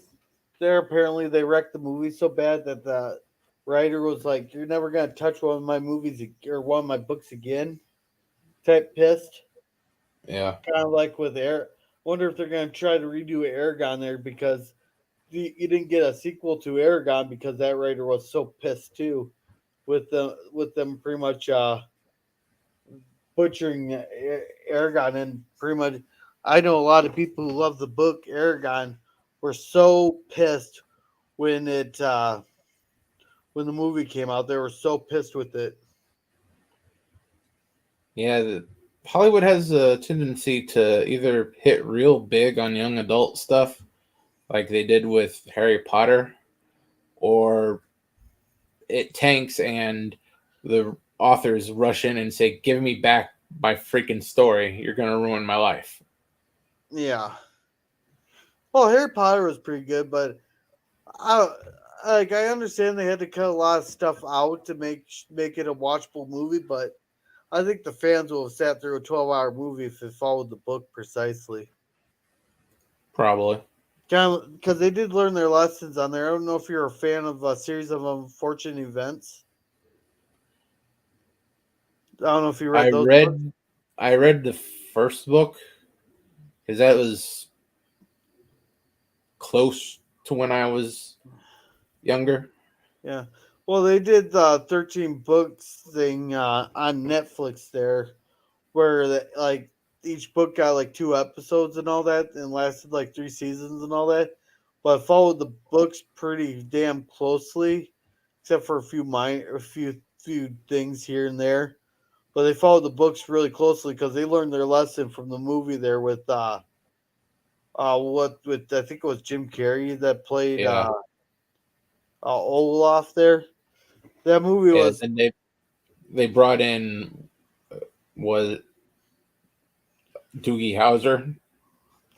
there, apparently they wrecked the movie so bad that the writer was like, "You're never gonna touch one of my movies or one of my books again." Type pissed, Yeah, kind of like with Air. Wonder if they're gonna try to redo Aragon there because you didn't get a sequel to Aragon because that writer was so pissed too with them pretty much butchering Aragon and pretty much. I know a lot of people who love the book Aragon were so pissed when it when the movie came out. They were so pissed with it. Yeah, Hollywood has a tendency to either hit real big on young adult stuff, like they did with Harry Potter, or it tanks and the authors rush in and say, "Give me back my freaking story. You're gonna ruin my life." Yeah. Well, Harry Potter was pretty good, but I I understand they had to cut a lot of stuff out to make it a watchable movie, but I think the fans will have sat through a 12-hour movie if it followed the book precisely. Probably. Kind of because they did learn their lessons on there. I don't know if you're a fan of a series of unfortunate events. I don't know if you read I those books. read I read the first book because that was close to when I was younger. Yeah. Well, they did the 13 books thing on Netflix there, where like each book got like 2 episodes and all that, and lasted like 3 seasons and all that. But I followed the books pretty damn closely, except for a few things here and there. But they followed the books really closely because they learned their lesson from the movie there with what with I think it was Jim Carrey that played Yeah, Olaf there. That movie yeah. was Then they brought in was Doogie Howser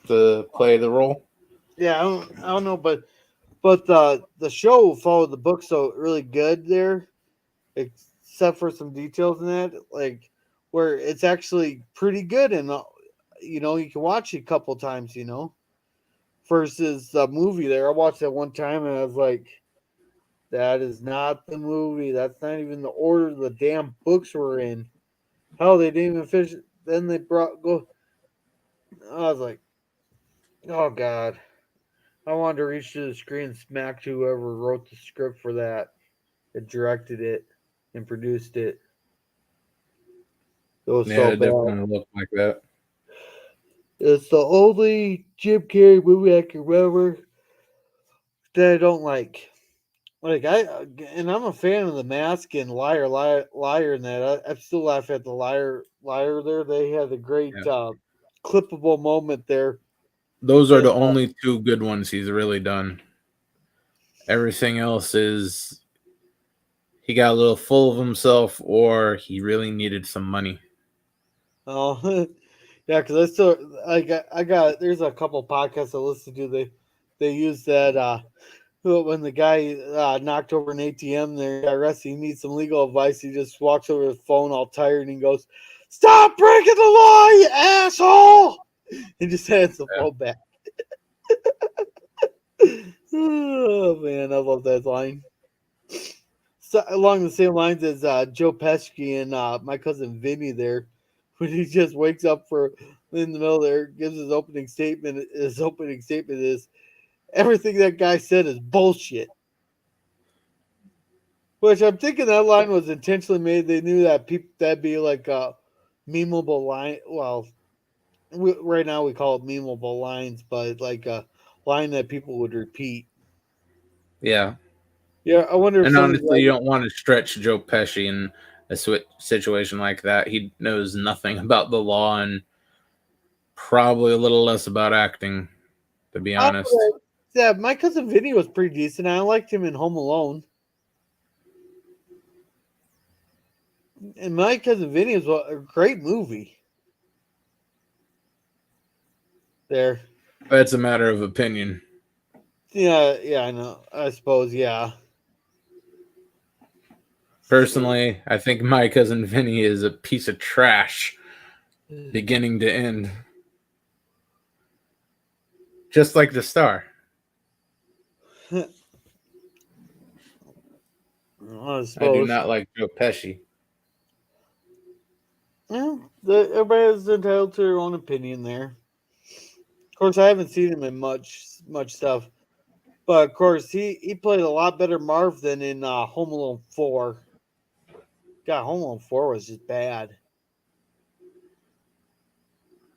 to play the role. yeah I don't know but the show followed the book so really good there except for some details in that like where it's actually pretty good and you can watch it a couple times versus the movie there. I watched that one time and I was like, that is not the movie. That's not even the order the damn books were in. Hell, they didn't even finish. Then they brought go. I was like, oh god. I wanted to reach to the screen and smack whoever wrote the script for that directed it and produced it. It was Yeah, so it bad. definitely looked like that. It's the only Jim Carrey movie I can remember that I don't like. Like and I'm a fan of the mask and liar and that. I still laugh at the liar there. They had a great Yeah, clippable moment there. those are And the only two good ones he's really done. Everything else is he got a little full of himself, or he really needed some money. oh yeah, because I got there's a couple podcasts I listen to. They use that when the guy knocked over an ATM there, he got arrested. He needs some legal advice. He just walks over the phone all tired and he goes, "Stop breaking the law, you asshole!" He just hands the Yeah, phone back. Oh man, I love that line. So, along the same lines as Joe Pesci and my cousin Vinny there, when he just wakes up for in the middle there, gives his opening statement. His opening statement is everything that guy said is bullshit. Which I'm thinking that line was intentionally made. They knew that people that'd be like a memeable line. Well, right now we call it memeable lines, but like a line that people would repeat. yeah. Yeah, I wonder if And some of these honestly, you writers. don't want to stretch Joe Pesci in a situation like that. He knows nothing about the law and probably a little less about acting, to be I honest. Yeah, my cousin Vinny was pretty decent. I liked him in Home Alone, and my cousin Vinny was a great movie. There, That's a matter of opinion. yeah, yeah, I know. I suppose, yeah. So, Personally, I think my cousin Vinny is a piece of trash, beginning to end, just like the star. I I do suppose. not like Joe Pesci. Yeah, everybody is entitled to their own opinion there. Of course, I haven't seen him in much stuff, but of course, he played a lot better Marv than in Home Alone 4. God, Home Alone 4 was just bad.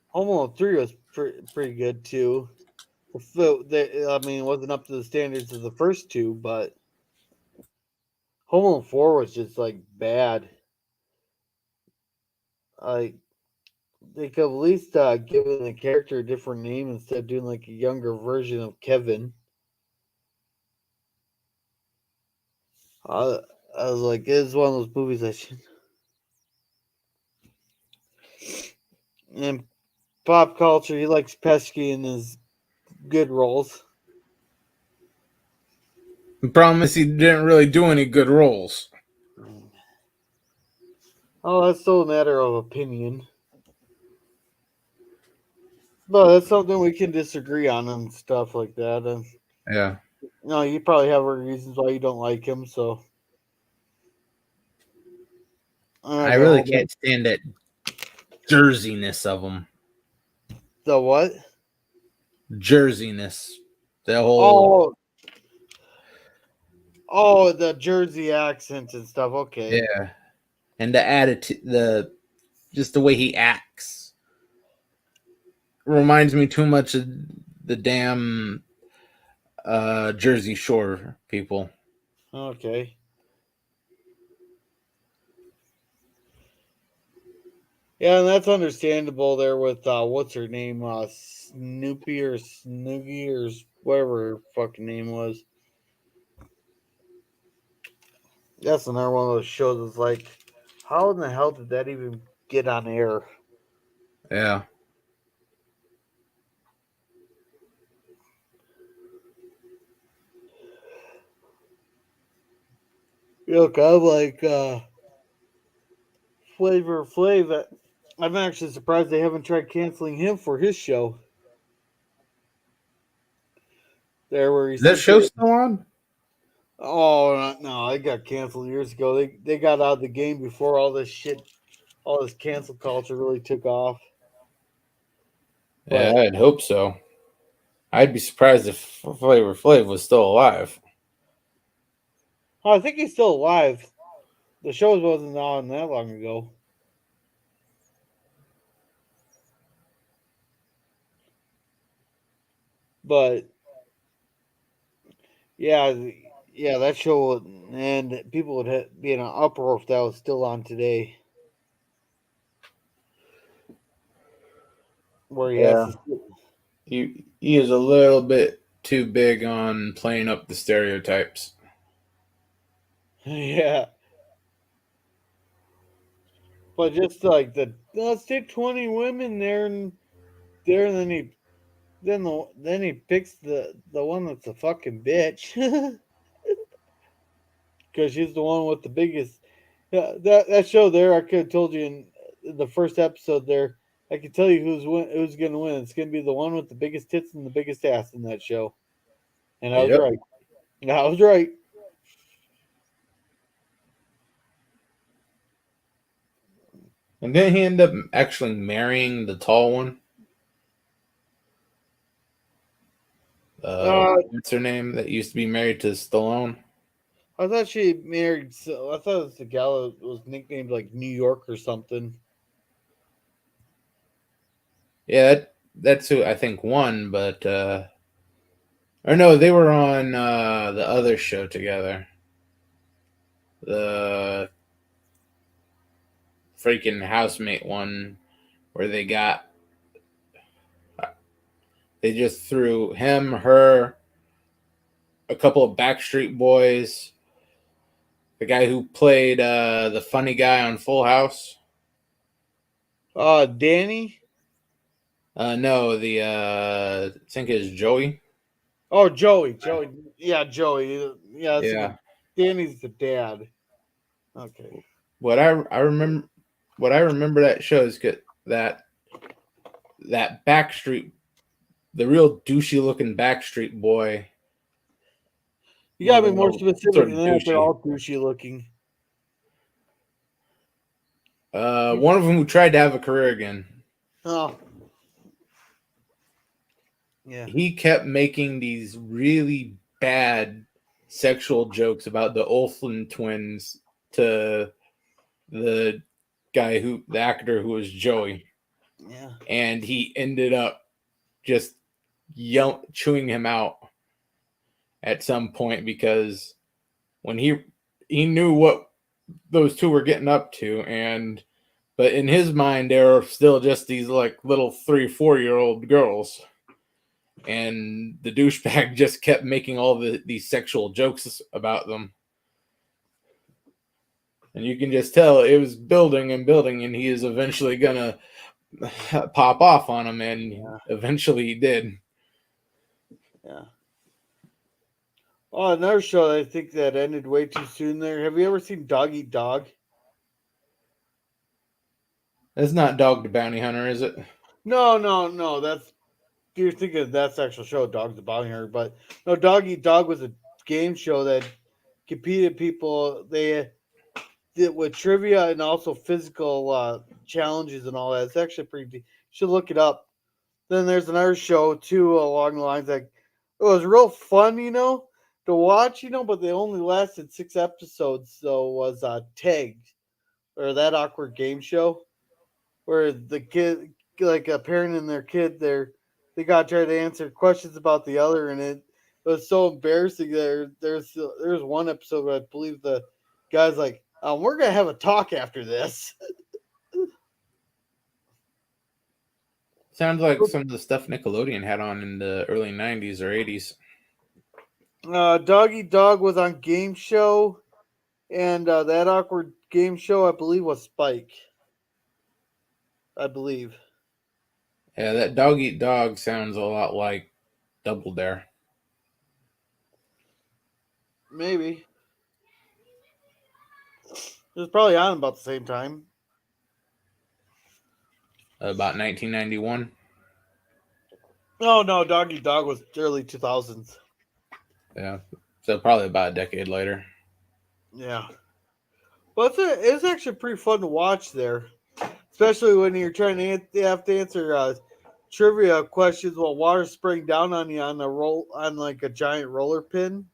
Home Alone 3 was pretty good too. I mean, it wasn't up to the standards of the first two, but Home Alone 4 was just like bad. Like they could at least given the character a different name instead of doing like a younger version of Kevin. I, I was like, it's one of those movies I should. In pop culture, he likes Pesky in his good roles. The problem is he didn't really do any good roles. Oh, that's still a matter of opinion. But that's something we can disagree on and stuff like that. And Yeah. no, you probably have reasons why you don't like him, so I'm not I gonna really hold that. can't stand that jerseyness of him. The what? Jerseyness. The whole Oh, oh, the Jersey accent and stuff. Okay. yeah, and the attitude, the just the way he acts reminds me too much of the damn Jersey Shore people. Okay. Yeah, and that's understandable there with what's her name, Snoopy or Snoogie or whatever her fucking name was. That's another one of those shows that's like, how in the hell did that even get on air? Yeah, Look, I'm like Flavor Flav. I'm actually surprised they haven't tried canceling him for his show. There, where he is that sits show there. still on? Oh no, it got canceled years ago. They got out of the game before all this shit, all this cancel culture really took off. Yeah, But I'd hope so. I'd be surprised if Flavor Flav was still alive. oh, I think he's still alive. The show wasn't on that long ago. But yeah, yeah, that show and people would be in an uproar if that was still on today. Where he has Yeah, to, he is a little bit too big on playing up the stereotypes. yeah. But just like let's take 20 women there, and then he picks the one that's a fucking bitch because she's the one with the biggest. Yeah, that show there, I could have told you in the first episode there. I can tell you who's gonna win. It's gonna be the one with the biggest tits and the biggest ass in that show. And I was Yep. right. I was right. And didn't he end up actually marrying the tall one? Uh, What's her name that used to be married to Stallone? I thought she married. I thought it was the gal that was nicknamed like New York or something. Yeah, that's who I think won, but or no, they were on the other show together. The freaking housemate one where they just threw him, her, a couple of Backstreet Boys, the guy who played the funny guy on Full House. Danny. No, the I think it's Joey. Oh, Joey. Yeah, Joey. Yeah, that's a good. Yeah. Danny's the dad. Okay. What I remember what I remember that show is good that Backstreet, the real douchey looking Backstreet Boy. You Well, gotta they're be more all specific sort than of that. They're douchey. all douchey looking. One of them who tried to have a career again. Oh, yeah. He kept making these really bad sexual jokes about the Olsen twins to the the actor who was Joey, Yeah. and he ended up just chewing him out at some point because when he knew what those two were getting up to, and But in his mind, they were still just these like little 3, 4-year-old girls. And the douchebag just kept making all these sexual jokes about them. And you can just tell it was building and building, and he is eventually gonna pop off on him, and Yeah. eventually he did. Yeah. Oh, another show that I think that ended way too soon there. Have you ever seen Dog Eat Dog? That's not Dog the Bounty Hunter, is it? No, no, no. That's you're thinking of that's actual show, Dog the Bounty Hunter. But no, Dog Eat Dog was a game show that competed people. They did with trivia and also physical challenges and all that. It's actually pretty. You should look it up. Then there's another show too along the lines like it was real fun, to watch, but they only lasted 6 episodes. So it was Tagged or that awkward game show where the kid, like a parent and their kid, they got to try to answer questions about the other, and it was so embarrassing. There's one episode where I believe the guy's like, "We're gonna have a talk after this." Sounds like some of the stuff Nickelodeon had on in the early 90s or 80s. Doggy Dog was on Game Show, and that awkward game show I believe was Spike. I believe Yeah, that Dog Eat Dog sounds a lot like Double Dare. maybe it was probably on about the same time. About 1991. Oh no, Doggy Dog was early 2000s. Yeah, so probably about a decade later. Yeah. Well, it's actually pretty fun to watch there, especially when you're trying to have to answer trivia questions while water's spraying down on you on on like a giant roller pin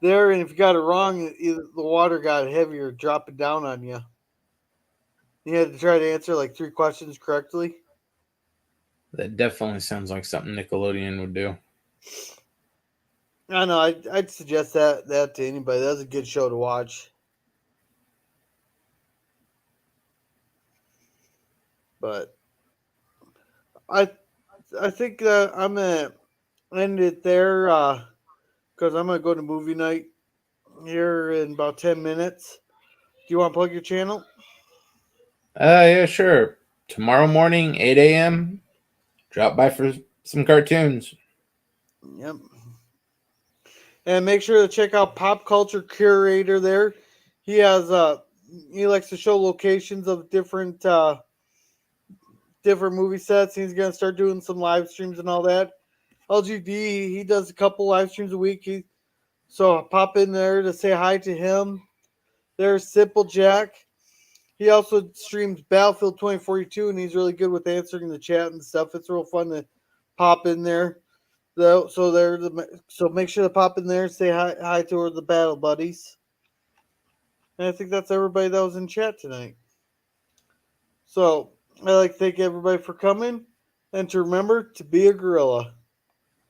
there, and if you got it wrong, either the water got heavier dropping down on you. You had to try to answer like 3 questions correctly. That definitely sounds like something Nickelodeon would do. I know. I'd suggest that to anybody. That's a good show to watch. But I I think I'm gonna end it there because I'm gonna go to movie night here in about 10 minutes. Do you want to plug your channel? Yeah, sure. Tomorrow morning, 8 a.m., drop by for some cartoons. Yep. And make sure to check out Pop Culture Curator there. He has he likes to show locations of different movie sets. He's gonna start doing some live streams and all that. LGD, he does a couple live streams a week. So pop in there to say hi to him. There's Simple Jack. He also streams Battlefield 2042, and he's really good with answering the chat and stuff. It's real fun to pop in there. So make sure to pop in there and say hi to the battle buddies. And I think that's everybody that was in chat tonight. So I'd like to thank everybody for coming, and to remember to be a gorilla.